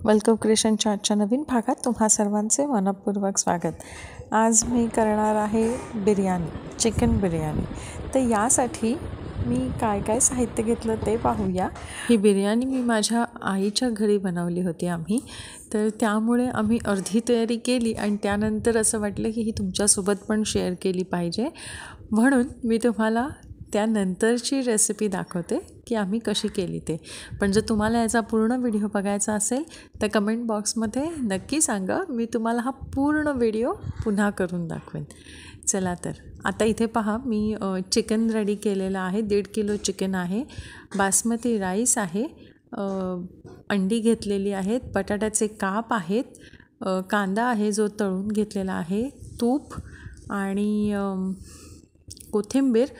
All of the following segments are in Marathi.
वेलकम क्रिएशनच्या आजच्या नवीन भागात तुम्हा सर्वांचे मनपूर्वक स्वागत। आज मी करणार आहे बिर्याणी, चिकन बिर्याणी। तर यासाठी मी काय काय साहित्य घेतलं ते पाहूया। ही बिर्याणी मी माझ्या आईच्या घरी बनवली होती आम्ही, तर त्यामुळे आम्ही अर्धी तयारी केली आणि त्यानंतर असं वाटलं की ही तुमच्यासोबत पण शेअर केली पाहिजे, म्हणून मी तुम्हाला त्यानंतरची रेसिपी दाखवते की आम्ही कशी केली ते। पण जर तुम्हाला याचा पूर्ण व्हिडिओ बघायचा असेल तर कमेंट बॉक्समध्ये नक्की सांगा, मी तुम्हाला हा पूर्ण व्हिडिओ पुन्हा करून दाखवेन। चला तर आता इथे पहा, मी चिकन रेडी केलेलं आहे। 1.5 किलो चिकन आहे, बासमती राईस आहे, अंडी घेतलेली आहेत, बटाट्याचे काप आहेत, कांदा आहे जो तळून घेतलेला आहे, तूप आणि कोथिंबीर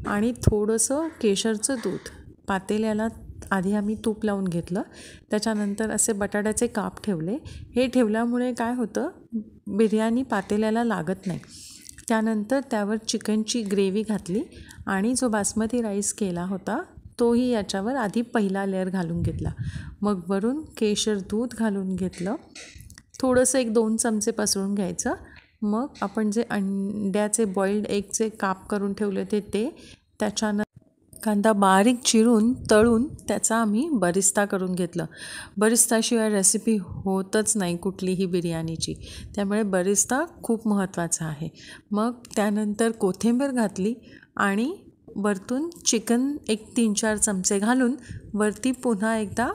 आणि थोडंसं केशरचं दूध। पातेल्याला आधी आम्ही तूप लावून घेतलं, त्याच्यानंतर असे बटाट्याचे काप ठेवले। हे ठेवल्यामुळे काय होतं, बिर्याणी पातेल्याला लागत नाही। त्यानंतर त्यावर चिकनची ग्रेव्ही घातली आणि जो बासमती राईस केला होता तोही याच्यावर आधी पहिला लेअर घालून घेतला। मग वरून केशर दूध घालून घेतलं, थोडंसं 1-2 चमचे पसरून घ्यायचं। मग आपण जे अंड्याचे बॉइल्ड एगचे काप करून ठेवले होते ते, त्याच्यानंतर कांदा बारीक चिरून तळून त्याचा आम्ही बरिस्ता करून घेतलं। बरिस्ताशिवाय रेसिपी होतच नाही कुठलीही बिर्याणीची, त्यामुळे बरिस्ता खूप महत्त्वाचा आहे। मग त्यानंतर कोथिंबीर घातली आणि वरतून चिकन 3-4 चमचे घालून वरती पुन्हा एकदा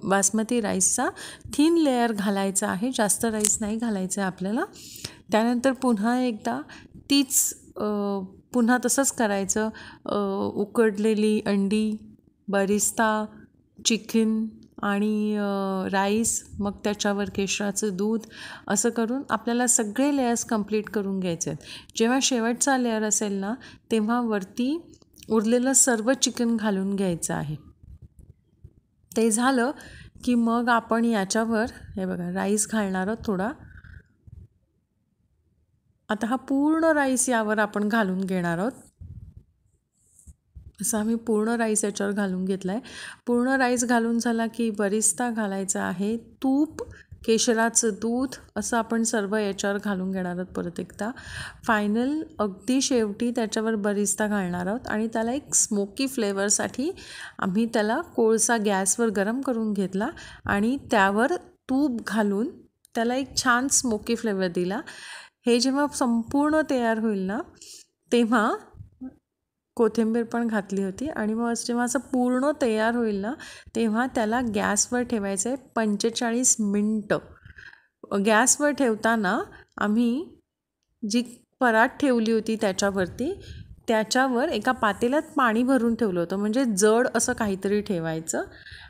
बासमती राईसचा थिन लेयर घालायचा आहे, जास्त राईस नाही घालायचं आहे आपल्याला। त्यानंतर पुन्हा एकदा पुन्हा तसंच करायचं, उकडलेली अंडी, बरिस्ता, चिकन आणि राईस, मग त्याच्यावर केशराचं दूध, असं करून आपल्याला सगळे लेयर्स कंप्लीट करून घ्यायचे आहेत। जेव्हा शेवटचा लेयर असेल ना, तेव्हा वरती उरलेलं सर्व चिकन घालून घ्यायचं आहे। ते झालं की मग आपण याच्यावर हे बघा राईस घालणार आहोत थोडा। आता हा पूर्ण राईस यावर आपण घालून घेणार आहोत। असं आम्ही पूर्ण राईस याच्यावर घालून घेतला आहे। पूर्ण राईस घालून झाला की बरिस्ता घालायचा आहे, तूप, केशराचं दूध, असं आपण सर्व याच्यावर घालून घेणार आहोत परत एकदा। फायनल अगदी शेवटी त्याच्यावर बरिस्ता घालणार आहोत आणि त्याला एक स्मोकी फ्लेवरसाठी आम्ही त्याला कोळसा गॅसवर गरम करून घेतला आणि त्यावर तूप घालून त्याला एक छान स्मोकी फ्लेवर दिला। हे जेव्हा संपूर्ण तयार होईल ना, तेव्हा कोथिंबीर पण घातली होती आणि मग जेव्हा असं पूर्ण तयार होईल ना, तेव्हा त्याला गॅसवर ठेवायचं आहे 45 मिनटं। गॅसवर ठेवताना आम्ही जी परात ठेवली होती त्याच्यावर एका पातेल्यात पाणी भरून ठेवलं होतं, म्हणजे जड असं काहीतरी ठेवायचं।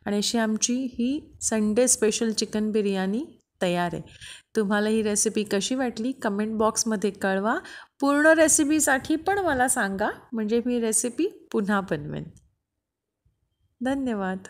आणि अशी आमची ही संडे स्पेशल चिकन बिर्याणी तयार आहे। तुम्हाला ही रेसिपी कशी वाटली कमेंट बॉक्समध्ये कळवा। पूर्ण रेसिपीसाठी पण मला सांगा, म्हणजे मी रेसिपी पुन्हा बनवेन। धन्यवाद।